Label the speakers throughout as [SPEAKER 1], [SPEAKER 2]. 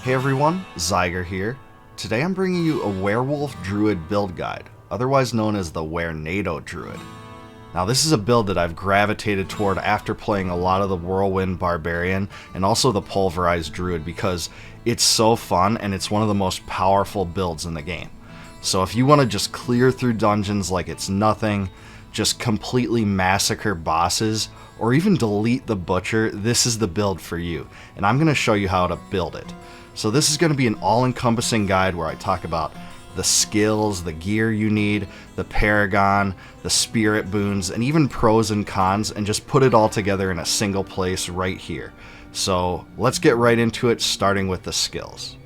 [SPEAKER 1] Hey everyone, Xygor here. Today I'm bringing you a Werewolf Druid build guide, otherwise known as the Werewolf Druid. Now this is a build that I've gravitated toward after playing a lot of the Whirlwind Barbarian and also the Pulverized Druid because it's so fun and it's one of the most powerful builds in the game. So if you want to just clear through dungeons like it's nothing, just completely massacre bosses, or even delete the Butcher, this is the build for you. And I'm going to show you how to build it. So this is going to be an all-encompassing guide where I talk about the skills, the gear you need, the Paragon, the Spirit Boons, and even pros and cons, and just put it all together in a single place right here. So let's get right into it, starting with the skills.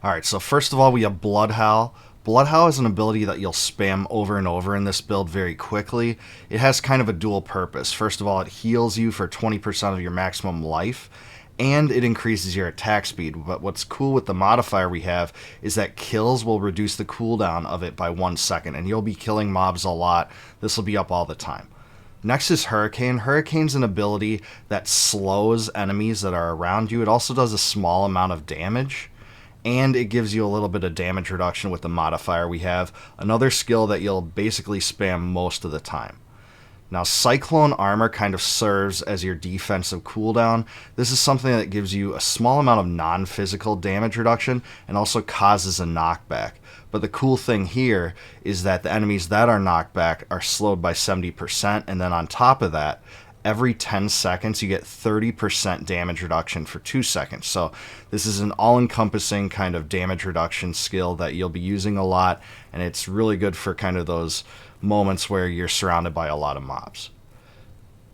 [SPEAKER 1] Alright, so first of all we have Bloodhowl. Bloodhowl is an ability that you'll spam over and over in this build very quickly. It has kind of a dual purpose. First of all, it heals you for 20% of your maximum life, and it increases your attack speed. But what's cool with the modifier we have is that kills will reduce the cooldown of it by 1 second, and you'll be killing mobs a lot. This will be up all the time. Next is Hurricane. Hurricane's an ability that slows enemies that are around you. It also does a small amount of damage, and it gives you a little bit of damage reduction with the modifier we have. Another skill that you'll basically spam most of the time. Now, Cyclone Armor kind of serves as your defensive cooldown. This is something that gives you a small amount of non-physical damage reduction and also causes a knockback. But the cool thing here is that the enemies that are knocked back are slowed by 70%, and then on top of that, every 10 seconds you get 30% damage reduction for 2 seconds. So this is an all-encompassing kind of damage reduction skill that you'll be using a lot, and it's really good for kind of those moments where you're surrounded by a lot of mobs.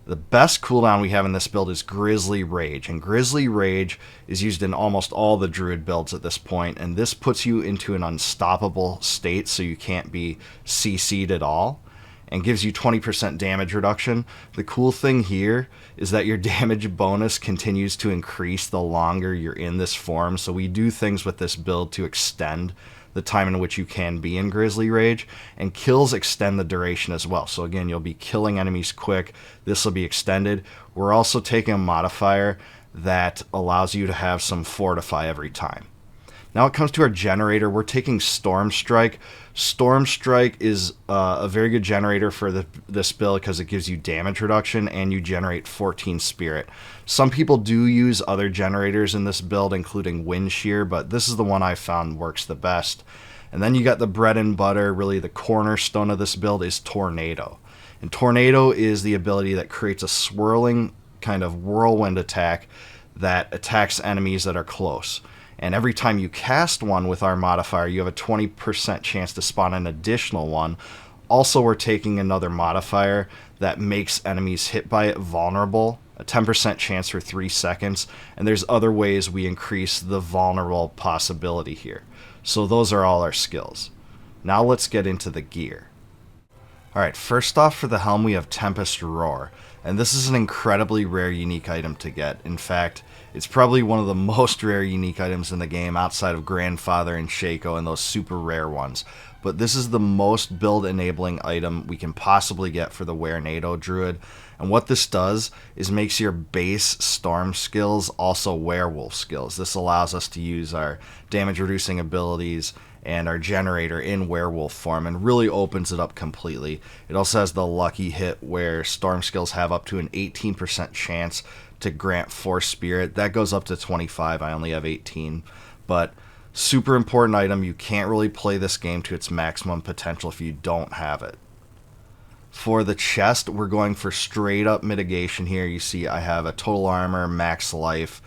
[SPEAKER 1] The best cooldown we have in this build is Grizzly Rage, and Grizzly Rage is used in almost all the Druid builds at this point, and this puts you into an unstoppable state so you can't be CC'd at all, and gives you 20% damage reduction. The cool thing here is that your damage bonus continues to increase the longer you're in this form, so we do things with this build to extend the time in which you can be in Grizzly Rage, and kills extend the duration as well. So again, you'll be killing enemies quick. This will be extended. We're also taking a modifier that allows you to have some Fortify every time. Now it comes to our generator, we're taking Storm Strike. Storm Strike is a very good generator for this build because it gives you damage reduction and you generate 14 spirit. Some people do use other generators in this build, including Wind Shear, but this is the one I found works the best. And then you got the bread and butter, really the cornerstone of this build is Tornado. And Tornado is the ability that creates a swirling kind of whirlwind attack that attacks enemies that are close. And every time you cast one with our modifier, you have a 20% chance to spawn an additional one. Also, we're taking another modifier that makes enemies hit by it vulnerable, a 10% chance for 3 seconds, and there's other ways we increase the vulnerable possibility here. So those are all our skills. Now let's get into the gear. Alright, first off for the helm we have Tempest Roar, and this is an incredibly rare unique item to get. In fact, it's probably one of the most rare unique items in the game outside of Grandfather and Shaco and those super rare ones. But this is the most build enabling item we can possibly get for the Werewolf Druid. And what this does is makes your base storm skills also werewolf skills. This allows us to use our damage reducing abilities and our generator in werewolf form and really opens it up completely. It also has the lucky hit where storm skills have up to an 18% chance to grant Force Spirit. That goes up to 25. I only have 18. But super important item. You can't really play this game to its maximum potential if you don't have it. For the chest, we're going for straight up mitigation here. You see I have a total armor, max life,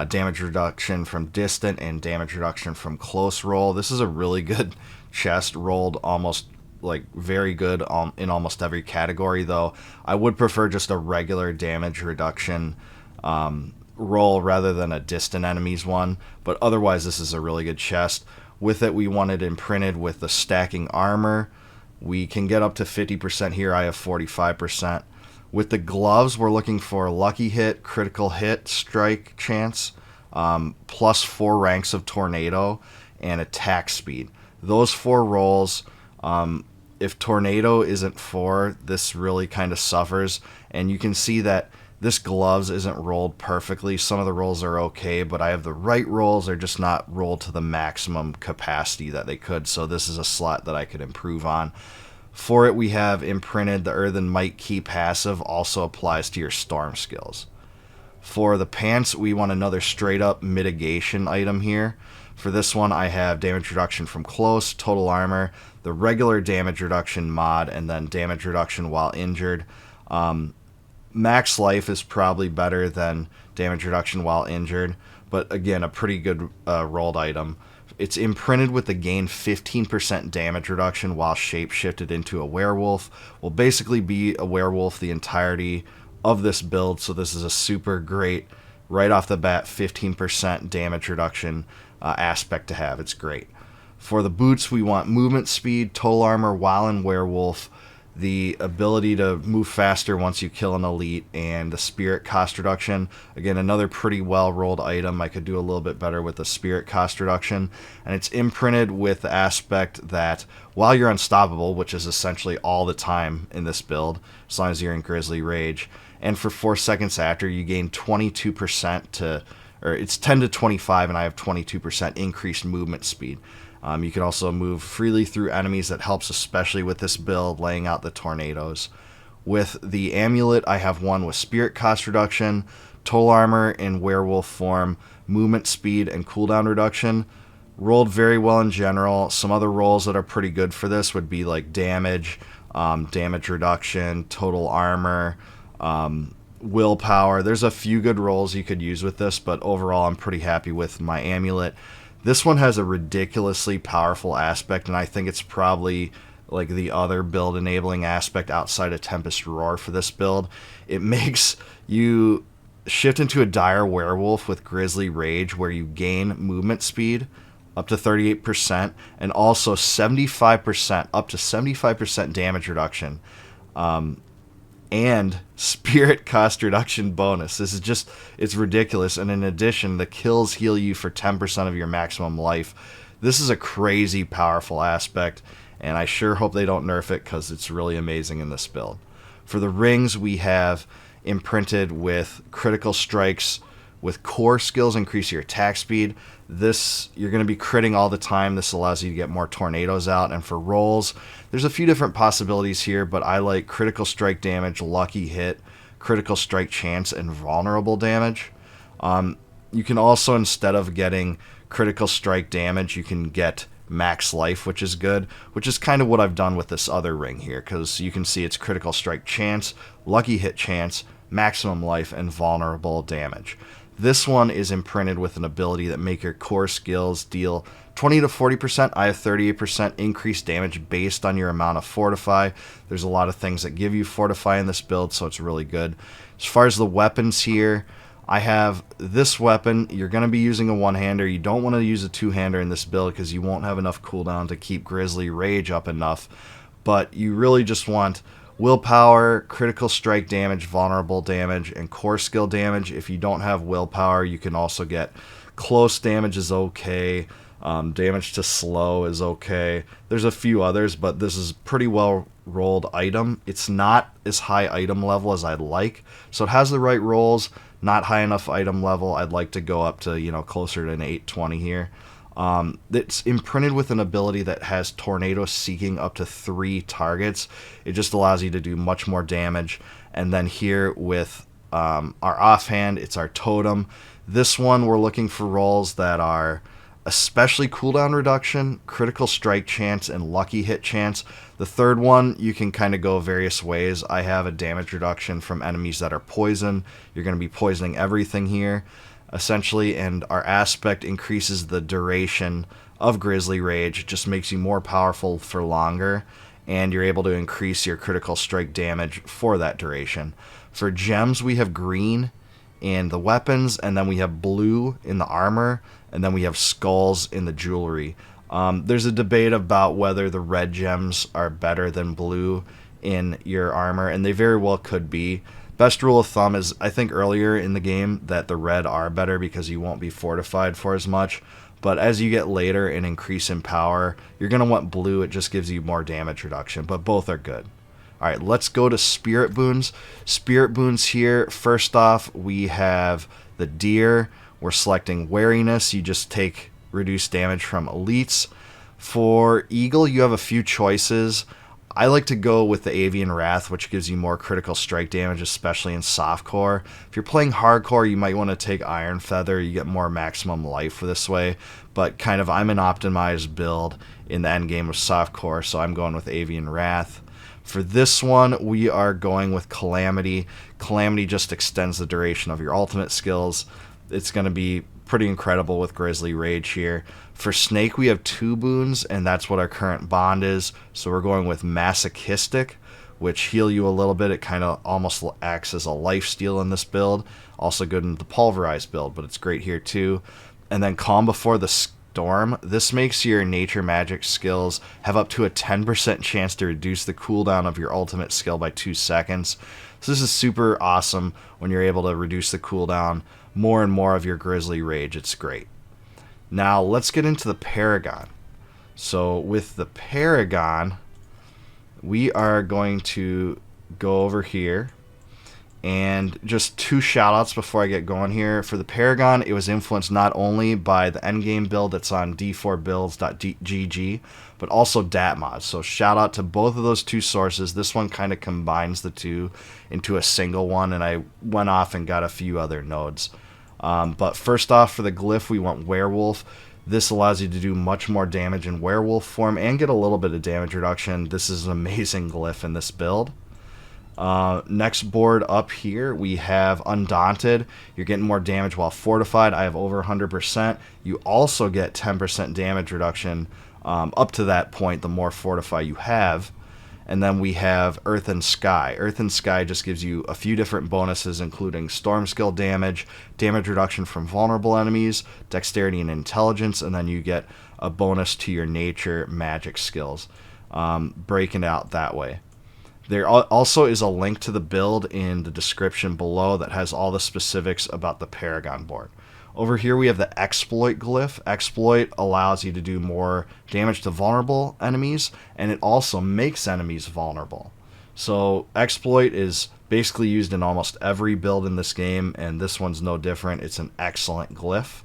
[SPEAKER 1] damage reduction from distant, and damage reduction from close roll. This is a really good chest, rolled almost like very good in almost every category, though I would prefer just a regular damage reduction roll rather than a distant enemies one, but otherwise this is a really good chest. With it we want it imprinted with the stacking armor. We can get up to 50% here. I have 45%. With the gloves we're looking for lucky hit, critical hit, strike chance, plus 4 ranks of tornado, and attack speed. Those 4 rolls, if Tornado isn't 4, this really kind of suffers, and you can see that This gloves isn't rolled perfectly. Some of the rolls are okay, but I have the right rolls. They're just not rolled to the maximum capacity that they could, so this is a slot that I could improve on. For it, we have imprinted the Earthen Might Key passive also applies to your storm skills. For the pants, we want another straight up mitigation item here. For this one, I have damage reduction from close, total armor, the regular damage reduction mod, and then damage reduction while injured. Max life is probably better than damage reduction while injured, but again, a pretty good rolled item. It's imprinted with the gain 15% damage reduction while shape-shifted into a werewolf. Will basically be a werewolf the entirety of this build, so this is a super great, right off the bat, 15% damage reduction aspect to have. It's great. For the boots, we want movement speed, total armor while in werewolf, the ability to move faster once you kill an elite, and the spirit cost reduction. Again, another pretty well rolled item. I could do a little bit better with the spirit cost reduction. And it's imprinted with the aspect that while you're unstoppable, which is essentially all the time in this build, as long as you're in Grizzly Rage, and for 4 seconds after, you gain 22% to, or it's 10 to 25, and I have 22% increased movement speed. You can also move freely through enemies. That helps especially with this build, laying out the tornadoes. With the amulet, I have one with spirit cost reduction, total armor in werewolf form, movement speed, and cooldown reduction. Rolled very well in general. Some other rolls that are pretty good for this would be like damage, damage reduction, total armor, willpower. There's a few good rolls you could use with this, but overall I'm pretty happy with my amulet. This one has a ridiculously powerful aspect, and I think it's probably like the other build enabling aspect outside of Tempest Roar for this build. It makes you shift into a dire werewolf with Grizzly Rage, where you gain movement speed up to 38% and also 75%, up to 75% damage reduction. And spirit cost reduction bonus. This is just, it's ridiculous. And in addition, the kills heal you for 10% of your maximum life. This is a crazy powerful aspect, and I sure hope they don't nerf it because it's really amazing in this build. For the rings, we have imprinted with critical strikes with core skills increase your attack speed. This, you're going to be critting all the time. This allows you to get more tornadoes out. And for rolls, there's a few different possibilities here, but I like critical strike damage, lucky hit, critical strike chance, and vulnerable damage. You can also, instead of getting critical strike damage, you can get max life, which is good, which is kind of what I've done with this other ring here, because you can see it's critical strike chance, lucky hit chance, maximum life, and vulnerable damage. This one is imprinted with an ability that make your core skills deal 20 to 40%. I have 38% increased damage based on your amount of Fortify. There's a lot of things that give you Fortify in this build, so it's really good. As far as the weapons here, I have this weapon. You're going to be using a one-hander. You don't want to use a two-hander in this build because you won't have enough cooldown to keep Grizzly Rage up enough. But you really just want willpower, critical strike damage, vulnerable damage, and core skill damage. If you don't have willpower, you can also get close damage is okay. Damage to slow is okay. There's a few others, but this is pretty well rolled item. It's not as high item level as I'd like, so it has the right rolls. Not high enough item level. I'd like to go up to, closer to an 820 here. It's imprinted with an ability that has tornado seeking up to 3 targets. It just allows you to do much more damage. And then here with our offhand, it's our totem. This one, we're looking for rolls that are especially cooldown reduction, critical strike chance, and lucky hit chance. The third one, you can kind of go various ways. I have a damage reduction from enemies that are poison. You're going to be poisoning everything here, essentially, and our aspect increases the duration of Grizzly Rage. It just makes you more powerful for longer, and you're able to increase your critical strike damage for that duration. For gems, we have green in the weapons, and then we have blue in the armor, and then we have skulls in the jewelry. There's a debate about whether the red gems are better than blue in your armor, and they very well could be. Best rule of thumb is, I think earlier in the game, that the red are better because you won't be fortified for as much. But as you get later and increase in power, you're going to want blue. It just gives you more damage reduction, but both are good. Alright, let's go to Spirit Boons. Spirit Boons here, first off, we have the Deer. We're selecting Wariness. You just take reduced damage from elites. For Eagle, you have a few choices. I like to go with the Avian Wrath, which gives you more critical strike damage, especially in softcore. If you're playing hardcore, you might want to take Iron Feather. You get more maximum life this way. But kind of, I'm an optimized build in the end game of softcore, so I'm going with Avian Wrath. For this one, we are going with Calamity. Calamity just extends the duration of your ultimate skills. It's going to be pretty incredible with Grizzly Rage here. For Snake, we have 2 boons, and that's what our current bond is. So we're going with Masochistic, which heal you a little bit. It kind of almost acts as a lifesteal in this build. Also good in the Pulverized build, but it's great here too. And then Calm Before the Storm. This makes your nature magic skills have up to a 10% chance to reduce the cooldown of your ultimate skill by 2 seconds. So this is super awesome when you're able to reduce the cooldown more and more of your Grizzly Rage. It's great. Now let's get into the Paragon. So with the Paragon, we are going to go over here. And just 2 shoutouts before I get going here. For the Paragon, it was influenced not only by the endgame build that's on d4builds.gg, but also DatMods. So shout out to both of those 2 sources. This one kind of combines the 2 into a single one, and I went off and got a few other nodes. But first off, for the glyph, we want Werewolf. This allows you to do much more damage in Werewolf form and get a little bit of damage reduction. This is an amazing glyph in this build. Next board up here, we have Undaunted. You're getting more damage while fortified. I have over 100%. You also get 10% damage reduction up to that point the more fortify you have. And then we have Earth and Sky. Earth and Sky just gives you a few different bonuses, including Storm Skill damage, damage reduction from vulnerable enemies, Dexterity and Intelligence, and then you get a bonus to your Nature magic skills, breaking it out that way. There also is a link to the build in the description below that has all the specifics about the Paragon board. Over here we have the Exploit glyph. Exploit allows you to do more damage to vulnerable enemies, and it also makes enemies vulnerable. So Exploit is basically used in almost every build in this game, and this one's no different. It's an excellent glyph.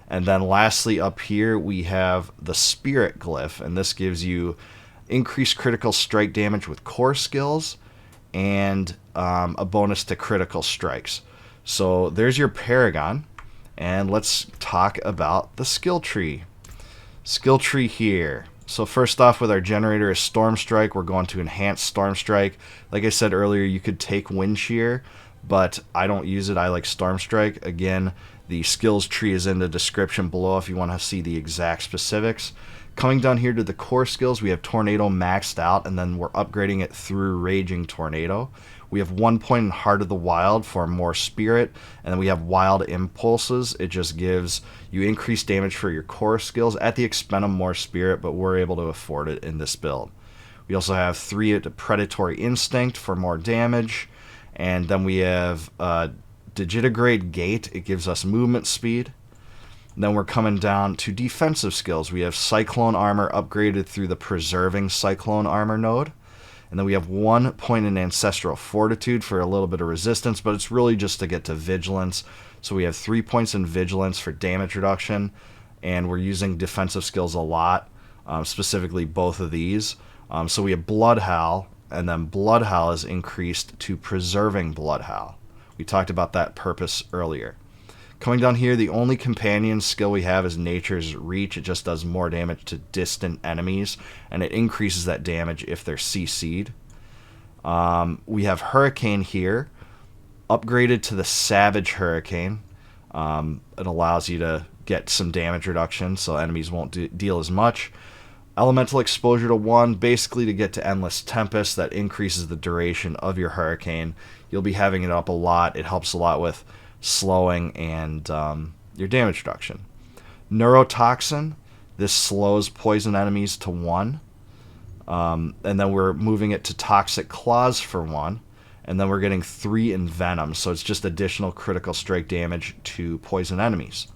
[SPEAKER 1] And then lastly up here we have the Spirit glyph, and this gives you increased critical strike damage with core skills and a bonus to critical strikes. So there's your Paragon, and let's talk about the skill tree. Skill tree here. So first off, with our generator is Storm Strike. We're going to enhance Storm Strike. Like I said earlier, you could take Wind Shear, but I don't use it. I like Storm Strike. Again, the skills tree is in the description below if you want to see the exact specifics. Coming down here to the core skills, we have Tornado maxed out, and then we're upgrading it through Raging Tornado. We have 1 point in Heart of the Wild for more Spirit, and then we have Wild Impulses. It just gives you increased damage for your core skills at the expense of more Spirit, but we're able to afford it in this build. We also have 3 Predatory Instinct for more damage, and then we have Digitigrade Gate. It gives us movement speed. And then we're coming down to defensive skills. We have Cyclone Armor upgraded through the Preserving Cyclone Armor node. And then we have 1 point in Ancestral Fortitude for a little bit of resistance, but it's really just to get to Vigilance. So we have 3 points in Vigilance for damage reduction, and we're using defensive skills a lot, specifically both of these. So we have Blood Howl, and then Blood Howl is increased to Preserving Blood Howl. We talked about that purpose earlier. Coming down here, the only companion skill we have is Nature's Reach. It just does more damage to distant enemies, and it increases that damage if they're CC'd. We have Hurricane here, upgraded to the Savage Hurricane. It allows you to get some damage reduction, so enemies won't deal as much. Elemental Exposure to 1, basically to get to Endless Tempest. That increases the duration of your Hurricane. You'll be having it up a lot. It helps a lot with slowing and your damage reduction. Neurotoxin, this slows poison enemies to 1. And then we're moving it to Toxic Claws for 1. And then we're getting 3 in Venom, so it's just additional critical strike damage to poison enemies.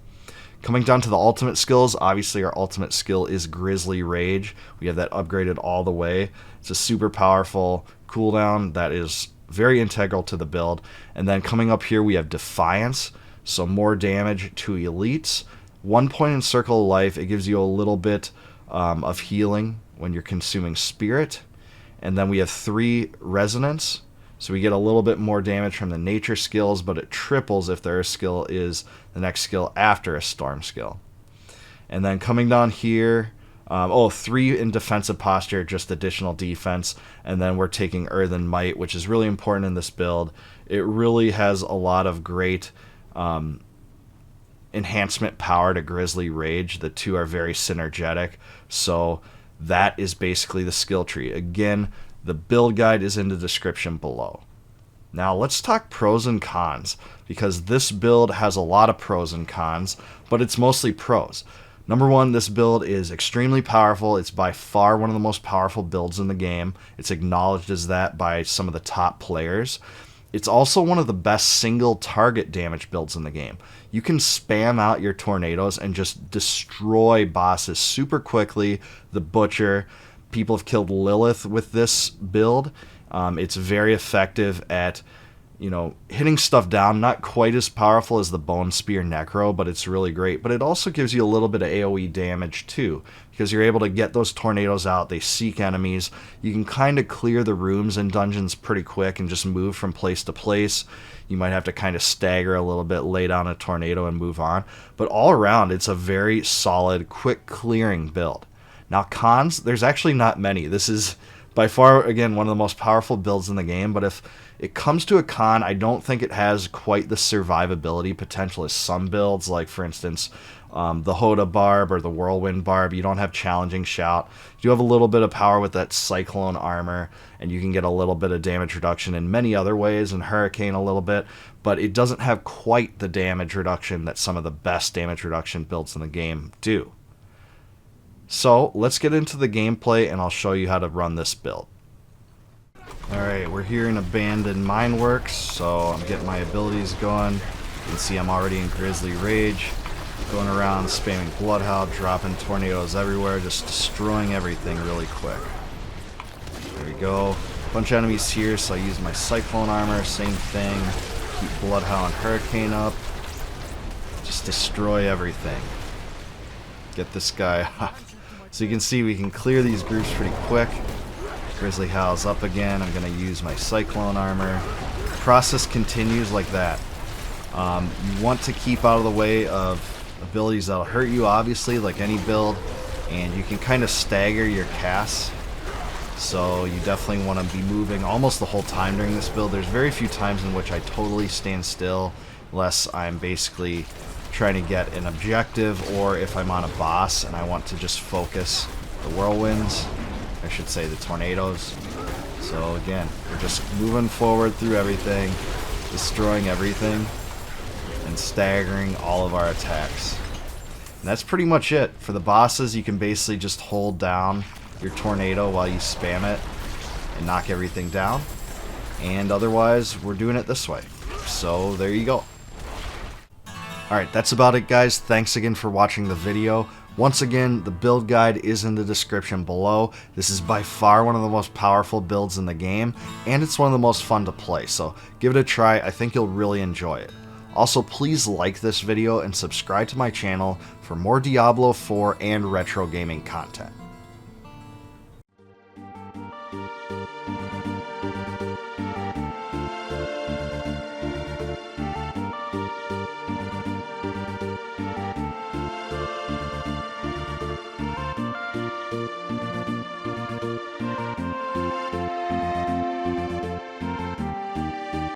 [SPEAKER 1] Coming down to the ultimate skills, obviously our ultimate skill is Grizzly Rage. We have that upgraded all the way. It's a super powerful cooldown that is very integral to the build. And then coming up here we have Defiance, so more damage to elites. 1 point in Circle of Life, it gives you a little bit of healing when you're consuming Spirit. And then we have 3 Resonance, so we get a little bit more damage from the nature skills, but it triples if their skill is the next skill after a Storm skill. And then coming down here, 3 in defensive posture, just additional defense. And then we're taking Earthen Might, which is really important in this build. It really has a lot of great enhancement power to Grizzly Rage. The two are very synergetic. So that is basically the skill tree. Again, the build guide is in the description below. Now let's talk pros and cons, because this build has a lot of pros and cons, but it's mostly pros. Number one, this build is extremely powerful. It's by far one of the most powerful builds in the game. It's acknowledged as that by some of the top players. It's also one of the best single target damage builds in the game. You can spam out your tornadoes and just destroy bosses super quickly. The Butcher, people have killed Lilith with this build. It's very effective at, hitting stuff down. Not quite as powerful as the Bone Spear Necro, but it's really great. But it also gives you a little bit of AoE damage too, because you're able to get those tornadoes out. They seek enemies. You can kind of clear the rooms and dungeons pretty quick and just move from place to place. You might have to kind of stagger a little bit, lay down a tornado and move on. But all around, it's a very solid, quick clearing build. Now cons, there's actually not many. This is by far, again, one of the most powerful builds in the game, but if it comes to a con, I don't think it has quite the survivability potential as some builds, like for instance, the Hoda Barb or the Whirlwind Barb. You don't have Challenging Shout. You have a little bit of power with that Cyclone armor, and you can get a little bit of damage reduction in many other ways, and Hurricane a little bit, but it doesn't have quite the damage reduction that some of the best damage reduction builds in the game do. So let's get into the gameplay and I'll show you how to run this build. Alright, we're here in Abandoned Mineworks, so I'm getting my abilities going. You can see I'm already in Grizzly Rage, going around spamming Bloodhound, dropping tornadoes everywhere, just destroying everything really quick. There we go. Bunch of enemies here, so I use my Cyclone armor, same thing. Keep Bloodhound Hurricane up. Just destroy everything. Get this guy off. So you can see we can clear these groups pretty quick. Grizzly Howl's up again. I'm going to use my Cyclone armor. The process continues like that. You want to keep out of the way of abilities that'll hurt you, obviously, like any build. And you can kind of stagger your casts. So you definitely want to be moving almost the whole time during this build. There's very few times in which I totally stand still, unless I'm basically trying to get an objective, or if I'm on a boss and I want to just focus the whirlwinds, I should say the tornadoes. So again, we're just moving forward through everything, destroying everything, and staggering all of our attacks. And that's pretty much it. For the bosses, you can basically just hold down your tornado while you spam it and knock everything down. And otherwise, we're doing it this way. So there you go. Alright, that's about it, guys. Thanks again for watching the video. Once again, the build guide is in the description below. This is by far one of the most powerful builds in the game, and it's one of the most fun to play, so give it a try. I think you'll really enjoy it. Also, please like this video and subscribe to my channel for more Diablo 4 and retro gaming content.